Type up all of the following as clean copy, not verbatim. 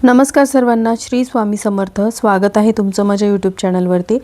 नमस्कार सर्वांना, श्री स्वामी समर्थ. स्वागत आहे तुमचं माझ्या यूट्यूब चॅनलवरती.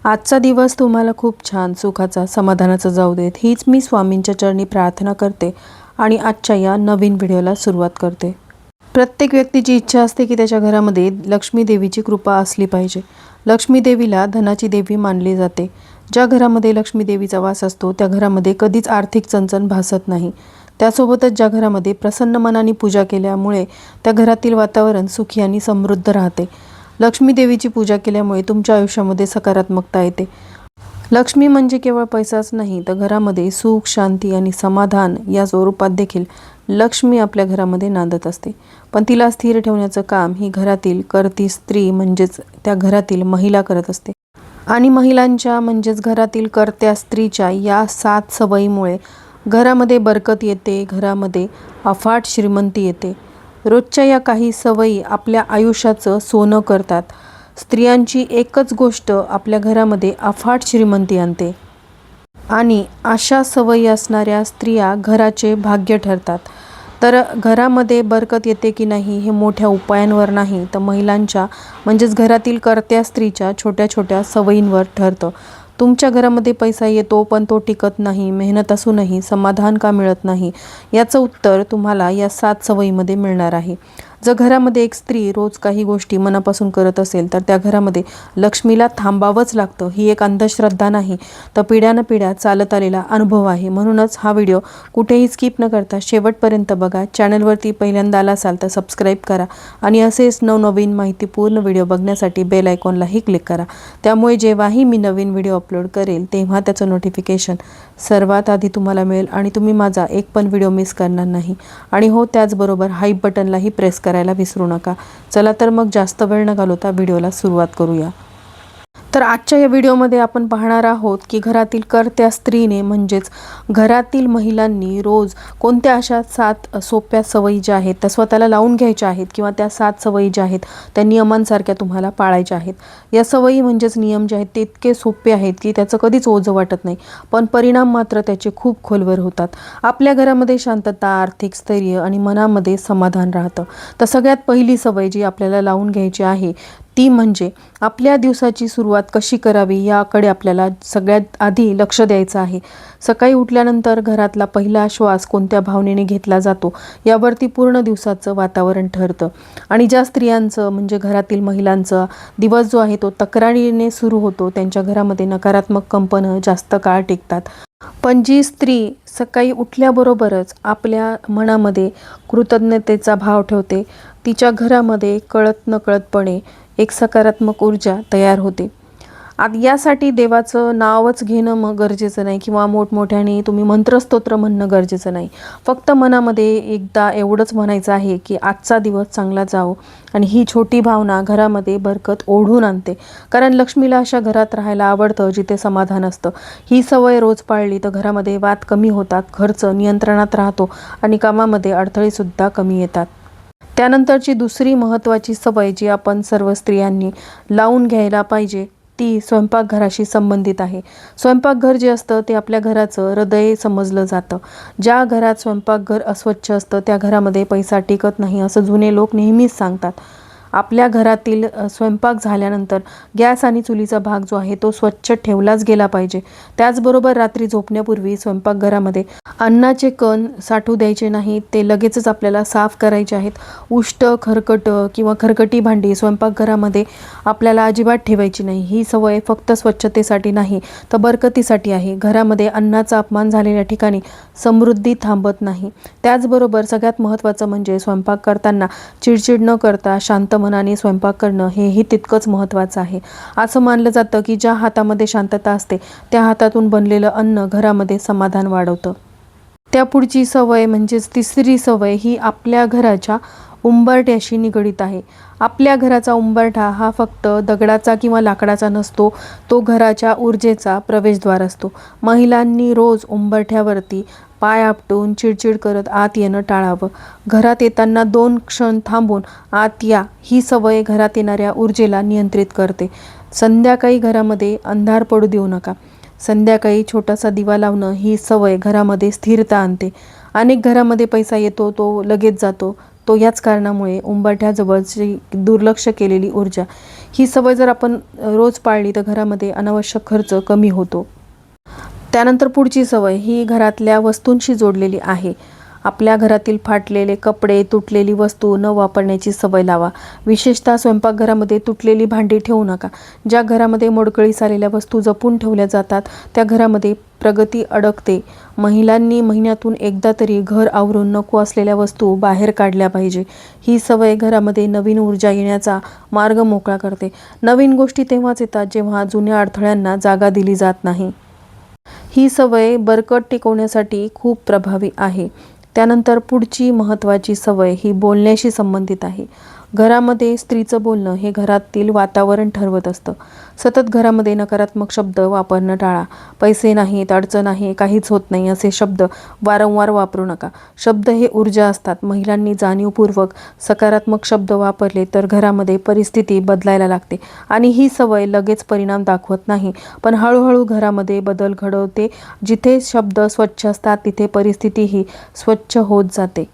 आजचा दिवस तुम्हाला खूप छान, सुखाचा, समाधानाचा जाऊ देत, हीच मी स्वामींच्या चरणी प्रार्थना करते आणि आजच्या या नवीन व्हिडिओला सुरुवात करते. प्रत्येक व्यक्तीची इच्छा असते की त्याच्या घरामध्ये लक्ष्मी देवीची कृपा असली पाहिजे. लक्ष्मी देवीला धनाची देवी मानली जाते. ज्या घरामध्ये लक्ष्मी देवीचा वास असतो त्या घरामध्ये कधीच आर्थिक चणचण भासत नाही. त्यासोबतच ज्या घरामध्ये प्रसन्न मनाने पूजा केल्यामुळे त्या घरातील वातावरण सुखी आणि समृद्ध राहते. लक्ष्मी देवीची पूजा केल्यामुळे तुमच्या आयुष्यामध्ये सकारात्मकता येते. लक्ष्मी म्हणजे केवळ पैसाच नाही, तर घरामध्ये सुख, शांती आणि समाधान या स्वरूपात देखील लक्ष्मी आपल्या घरामध्ये नांदत असते. पण तिला स्थिर ठेवण्याचं काम ही घरातील करती स्त्री म्हणजेच त्या घरातील महिला करत असते. आणि महिलांच्या म्हणजेच घरातील कर्त्या स्त्रीच्या या 7 सवयीमुळे घरामध्ये बरकत येते, घरामध्ये अफाट श्रीमंती येते. रोजच्या या काही सवयी आपल्या आयुष्याचं सोनं करतात. स्त्रियांची एकच गोष्ट आपल्या घरामध्ये अफाट श्रीमंती आणते आणि अशा सवयी असणाऱ्या स्त्रिया घराचे भाग्य ठरतात. तर घरामध्ये बरकत येते की नाही हे मोठ्या उपायांवर नाही, तर महिलांच्या म्हणजेच घरातील कर्त्या स्त्रीच्या छोट्या छोट्या सवयींवर ठरतं. तुमच्या घरामध्ये पैसा येतो पण तो टिकत नाही, मेहनत असूनही समाधान का मिळत नाही, याचं उत्तर तुम्हाला या 7 सवयीमध्ये मिळणार आहे. जर घरामध्ये एक स्त्री रोज काही गोष्टी मनापासून करत असेल तर त्या घरामध्ये लक्ष्मीला थांबावंच लागतं. ही एक अंधश्रद्धा नाही, तर पिढ्यानपिढ्या चालत आलेला अनुभव आहे. म्हणूनच हा व्हिडिओ कुठेही स्किप न करता शेवटपर्यंत बघा. चॅनलवरती पहिल्यांदा आला असाल तर सबस्क्राईब करा आणि असेच नवनवीन माहितीपूर्ण व्हिडिओ बघण्यासाठी बेल आयकॉनलाही क्लिक करा. त्यामुळे जेव्हाही मी नवीन व्हिडिओ अपलोड करेल तेव्हा त्याचं नोटिफिकेशन सर्वात आधी तुम्हाला मिळेल आणि तुम्ही माझा एक पण व्हिडिओ मिस करणार नाही. आणि हो, त्याचबरोबर हाईप बटनलाही प्रेस करायला विसरू नका. चला तर मग जास्त वेळ न घालवता व्हिडिओला सुरुवात करूया. तर आजच्या या व्हिडिओमध्ये आपण पाहणार आहोत की घरातील कर्त्या स्त्रीने म्हणजेच घरातील महिलांनी रोज कोणत्या अशा 7 सोप्या सवयी ज्या आहेत त्या स्वतःला लावून घ्यायच्या आहेत किंवा त्या 7 सवयी ज्या आहेत त्या नियमांसारख्या तुम्हाला पाळायच्या आहेत. या सवयी म्हणजेच नियम जे आहेत ते इतके सोपे आहेत की त्याचं कधीच ओझं वाटत नाही, पण परिणाम मात्र त्याचे खूप खोलवर होतात. आपल्या घरामध्ये शांतता, आर्थिक स्थैर्य आणि मनामध्ये समाधान राहतं. तर सगळ्यात पहिली सवय जी आपल्याला लावून घ्यायची आहे ती म्हणजे आपल्या दिवसाची सुरुवात कशी करावी याकडे आपल्याला सगळ्यात आधी लक्ष द्यायचं आहे. सकाळी उठल्यानंतर घरातला पहिला श्वास कोणत्या भावनेने घेतला जातो यावरती पूर्ण दिवसाचं वातावरण ठरतं. आणि ज्या स्त्रियांचं म्हणजे घरातील महिलांचा दिवस जो आहे तो तक्रारीने सुरू होतो त्यांच्या घरामध्ये नकारात्मक कंपनं जास्त काळ टिकतात. पण जी स्त्री सकाळी उठल्याबरोबरच आपल्या मनामध्ये कृतज्ञतेचा भाव ठेवते, तिच्या घरामध्ये कळत नकळतपणे एक सकारात्मक ऊर्जा तयार होते. आता यासाठी देवाचं नावच घेणं मग गरजेचं नाही किंवा मोठमोठ्याने तुम्ही मंत्रस्तोत्र म्हणणं गरजेचं नाही. फक्त मनामध्ये एकदा एवढंच म्हणायचं आहे की आजचा दिवस चांगला जावो, आणि ही छोटी भावना घरामध्ये बरकत ओढून आणते. कारण लक्ष्मीला अशा घरात राहायला आवडतं जिथे समाधान असतं. ही सवय रोज पाळली तर घरामध्ये वाद कमी होतात, खर्च नियंत्रणात राहतो आणि कामामध्ये अडथळेसुद्धा कमी येतात. त्यानंतरची दुसरी महत्त्वाची सवय जी आपण सर्व स्त्रियांनी लावून घ्यायला पाहिजे ती स्वयंपाकघराशी संबंधित आहे. स्वयंपाकघर जे असतं ते आपल्या घराचं हृदय समजलं जातं. ज्या घरात स्वयंपाकघर अस्वच्छ असतं त्या घरामध्ये पैसा टिकत नाही असं जुने लोक नेहमीच सांगतात. आपल्या घरातील स्वयंपाक झाल्यानंतर गॅस आणि चुलीचा भाग जो आहे तो स्वच्छ ठेवलाच गेला पाहिजे. त्याचबरोबर रात्री झोपण्यापूर्वी स्वयंपाकघरामध्ये अन्नाचे कण साठू द्यायचे नाहीत, ते लगेचच आपल्याला साफ करायचे आहेत. उष्ट, खरकट किंवा खरकटी भांडी स्वयंपाकघरामध्ये आपल्याला अजिबात ठेवायची नाही. ही सवय फक्त स्वच्छतेसाठी नाही तर बरकतीसाठी आहे. घरामध्ये अन्नाचा अपमान झालेल्या ठिकाणी समृद्धी थांबत नाही. त्याचबरोबर सगळ्यात महत्त्वाचं म्हणजे स्वयंपाक करताना चिडचिड न करता शांत मनाने स्वयंपाक करणं हेही तितकंच महत्त्वाचं आहे. असं मानलं जातं की ज्या हातामध्ये शांतता असते त्या हातातून बनलेलं अन्न घरामध्ये समाधान वाढवतं. त्यापुढची सवय म्हणजेच तिसरी सवय ही आपल्या घराच्या उंबरठ्याशी निगडीत आहे. आपल्या घराचा उंबरठा हा फक्त दगडाचा किंवा लाकडाचा नसतो, तो घराच्या ऊर्जेचा प्रवेशद्वार असतो. महिलांनी रोज उंबरठ्यावरती पाय आपटून चिडचिड करत आत येणं टाळावं. घरात येताना 2 क्षण थांबून आत या, ही सवय घरात येणाऱ्या ऊर्जेला नियंत्रित करते. संध्याकाळी घरामध्ये अंधार पडू देऊ नका. संध्याकाळी छोटासा दिवा लावणं ही सवय घरामध्ये स्थिरता आणते. अनेक घरामध्ये पैसा येतो तो लगेच जातो, तो याच कारणामुळे उंबरठ्याजवळची दुर्लक्ष केलेली ऊर्जा, ही सवय जर आपण रोज पाळली तर घरामध्ये अनावश्यक खर्च कमी होतो. त्यानंतर पुढची सवय ही घरातल्या वस्तूंशी जोडलेली आहे. आपल्या घरातील फाटलेले कपडे, तुटलेली वस्तू न वापरण्याची सवय लावा. विशेषतः स्वयंपाकघरामध्ये तुटलेली भांडी ठेवू नका. ज्या घरामध्ये मोडकळीस आलेल्या वस्तू जपून ठेवल्या जातात त्या घरामध्ये प्रगती अडकते. महिलांनी महिन्यातून एकदा तरी घर आवरून नको असलेल्या वस्तू बाहेर काढल्या पाहिजे. ही सवय घरामध्ये नवीन ऊर्जा येण्याचा मार्ग मोकळा करते. नवीन गोष्टी तेव्हाच येतात जेव्हा जुन्या अडथळ्यांना जागा दिली जात नाही. ही सवय बरकत टिकवण्यासाठी खूप प्रभावी आहे. त्यानंतर पुढची महत्त्वाची सवय ही बोलण्याशी संबंधित आहे. घरामध्ये स्त्रीचं बोलणं हे घरातील वातावरण ठरवत असतं. सतत घरामध्ये नकारात्मक शब्द वापरणं टाळा. पैसे नाहीत, अडचण आहे, काहीच होत नाही असे शब्द वारंवार वापरू नका. शब्द हे ऊर्जा असतात. महिलांनी जाणीवपूर्वक सकारात्मक शब्द वापरले तर घरामध्ये परिस्थिती बदलायला लागते आणि ही सवय लगेच परिणाम दाखवत नाही, पण हळूहळू घरामध्ये बदल घडवते. जिथे शब्द स्वच्छ असतात तिथे परिस्थितीही स्वच्छ होत जाते.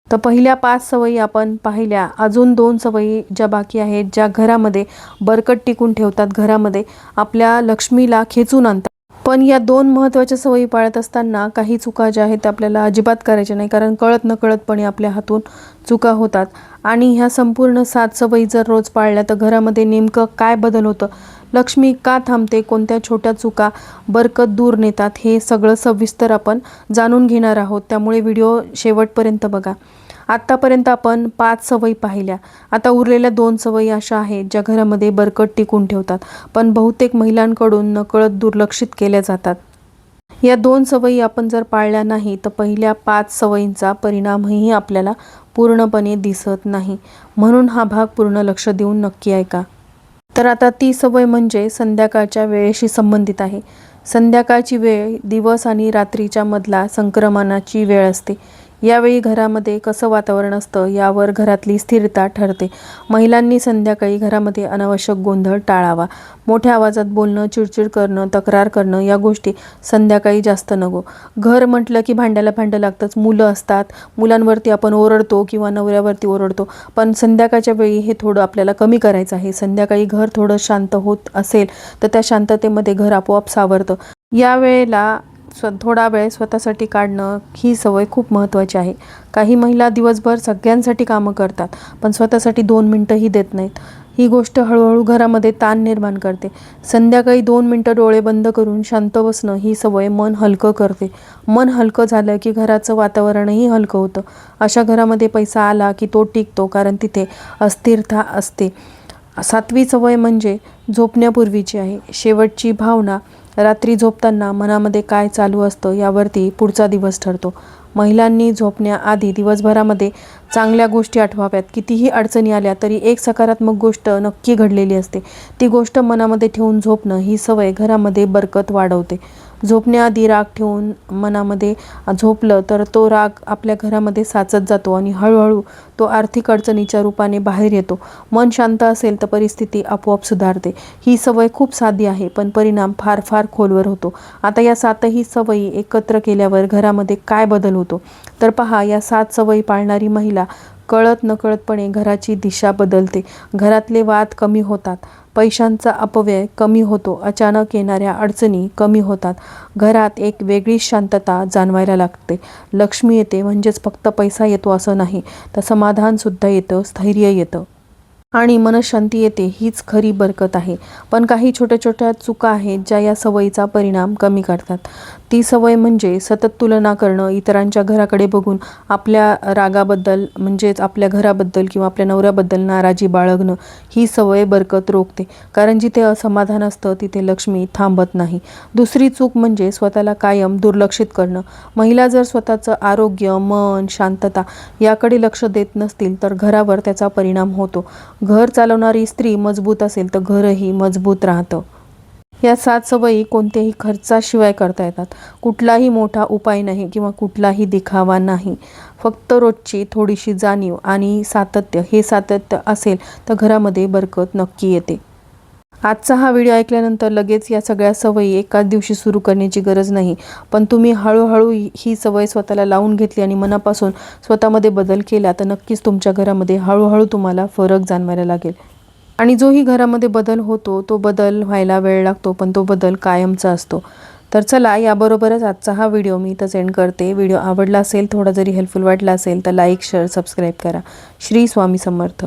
तर पहिल्या 5 सवयी आपण पाहिल्या. अजून 2 सवयी ज्या बाकी आहेत, ज्या घरामध्ये बरकत टिकून ठेवतात, घरामध्ये आपल्या लक्ष्मीला खेचून आणतात. पण या 2 महत्त्वाच्या सवयी पाळत असताना काही चुका ज्या आहेत त्या आपल्याला अजिबात करायच्या नाही, कारण कळत नकळतपणे आपल्या हातून चुका होतात. आणि ह्या संपूर्ण 7 सवयी जर रोज पाळल्या तर घरामध्ये नेमकं काय बदल होतं, लक्ष्मी का थांबते, कोणत्या छोट्या चुका बरकत दूर नेतात, हे सगळं सविस्तर आपण जाणून घेणार आहोत. त्यामुळे व्हिडिओ शेवटपर्यंत बघा. आत्तापर्यंत आपण 5 सवयी पाहिल्या. आता उरलेल्या 2 सवयी अशा आहेत ज्या घरामध्ये बरकत टिकून ठेवतात, पण बहुतेक महिलांकडून नकळत दुर्लक्षित केल्या जातात. या 2 सवयी आपण जर पाळल्या नाही तर पहिल्या 5 सवयींचा परिणामही आपल्याला पूर्णपणे दिसत नाही. म्हणून हा भाग पूर्ण लक्ष देऊन नक्की ऐका. तर आता ती सवय म्हणजे संध्याकाळच्या वेळेशी संबंधित आहे. संध्याकाळची वेळ दिवस आणि रात्रीच्या मधला संक्रमणाची वेळ असते. यावेळी घरामध्ये कसं वातावरण असतं यावर घरातली स्थिरता ठरते. महिलांनी संध्याकाळी घरामध्ये अनावश्यक गोंधळ टाळावा. मोठ्या आवाजात बोलणं, चिडचिड करणं, तक्रार करणं या गोष्टी संध्याकाळी जास्त नको. घर म्हटलं की भांड्याला भांडं लागतंच. मुलं असतात, मुलांवरती आपण ओरडतो किंवा नवऱ्यावरती ओरडतो, पण संध्याकाळच्या वेळी हे थोडं आपल्याला कमी करायचं आहे. संध्याकाळी घर थोडं शांत होत असेल तर त्या शांततेमध्ये घर आपोआप सावरतं. या वेळेला थोडा वेळ स्वतःसाठी काढणं ही सवय खूप महत्त्वाची आहे. काही महिला दिवसभर सगळ्यांसाठी कामं करतात पण स्वतःसाठी 2 मिनटंही देत नाहीत. ही गोष्ट हळूहळू घरामध्ये ताण निर्माण करते. संध्याकाळी 2 मिनटं डोळे बंद करून शांत बसणं ही सवय मन हलकं करते. मन हलकं झालं की घराचं वातावरणही हलकं होतं. अशा घरामध्ये पैसा आला की तो टिकतो, कारण तिथे अस्थिरता असते. 7वी सवय म्हणजे झोपण्यापूर्वीची आहे. शेवटची भावना. रात्री झोपताना मनामध्ये काय चालू असतं यावरती पुढचा दिवस ठरतो. महिलांनी झोपण्याआधी दिवसभरामध्ये चांगल्या गोष्टी आठवाव्यात. कितीही अडचणी आल्या तरी एक सकारात्मक गोष्ट नक्की घडलेली असते. ती गोष्ट मनामध्ये ठेवून झोपणं ही सवय घरामध्ये बरकत वाढवते. झोपण्याआधी राग ठेवून मनामध्ये झोपलं तर तो राग आपल्या घरामध्ये साचत जातो आणि हळूहळू तो आर्थिक अडचणीच्या रूपाने बाहेर येतो. मन शांत असेल तर परिस्थिती आपोआप सुधारते. ही सवय खूप साधी आहे पण परिणाम फार फार खोलवर होतो. आता या 7ही सवयी एकत्र केल्यावर घरामध्ये काय बदल होतो तर पहा. या 7 सवयी पाळणारी महिला कळत नकळतपणे घराची दिशा बदलते. घरातले वाद कमी होतात. पैशांचा अपव्यय कमी होतो. अचानक येणाऱ्या अडचणी कमी होतात. घरात एक वेगळीच शांतता जाणवायला लागते. लक्ष्मी येते म्हणजेच फक्त पैसा येतो असं नाही, तर समाधानसुद्धा येतं, स्थैर्य येतं आणि मनशांती येते. हीच खरी बरकत आहे. पण काही छोट्या छोट्या चुका आहेत ज्या या सवयीचा परिणाम कमी करतात. ती सवय म्हणजे सतत तुलना करणं. इतरांच्या घराकडे बघून आपल्या रागाबद्दल म्हणजेच आपल्या घराबद्दल किंवा आपल्या नवऱ्याबद्दल नाराजी बाळगणं. ही सवय बरकत रोखते, कारण जिथे असमाधान असतं तिथे लक्ष्मी थांबत नाही. दुसरी चूक म्हणजे स्वतःला कायम दुर्लक्षित करणं. महिला जर स्वतःचं आरोग्य, मन, शांतता याकडे लक्ष देत नसतील तर घरावर त्याचा परिणाम होतो. घर चालवणारी स्त्री मजबूत असेल तर घरही मजबूत राहतं. या 7 सवयी कोणत्याही खर्चाशिवाय करता येतात. कुठलाही मोठा उपाय नाही किंवा कुठलाही दिखावा नाही. फक्त रोजची थोडीशी जाणीव आणि सातत्य. हे सातत्य असेल तर घरामध्ये बरकत नक्की येते. आजचा हा व्हिडिओ ऐकल्यानंतर लगेच या सगळ्या सवयी एकाच दिवशी सुरू करण्याची गरज नाही, पण तुम्ही हळूहळू ही सवय स्वतःला लावून घेतली आणि मनापासून स्वतःमध्ये बदल केला तर नक्कीच तुमच्या घरामध्ये हळूहळू तुम्हाला फरक जाणवायला लागेल. आणि जोही घरामध्ये बदल होतो तो बदल व्हायला वेळ लागतो, पण तो बदल कायमचा असतो. तर चला, याबरोबरच आजचा हा व्हिडिओ मी इथंच एंड करते. व्हिडिओ आवडला असेल, थोडा जरी हेल्पफुल वाटला असेल तर लाईक, शेअर, सबस्क्राईब करा. श्री स्वामी समर्थ.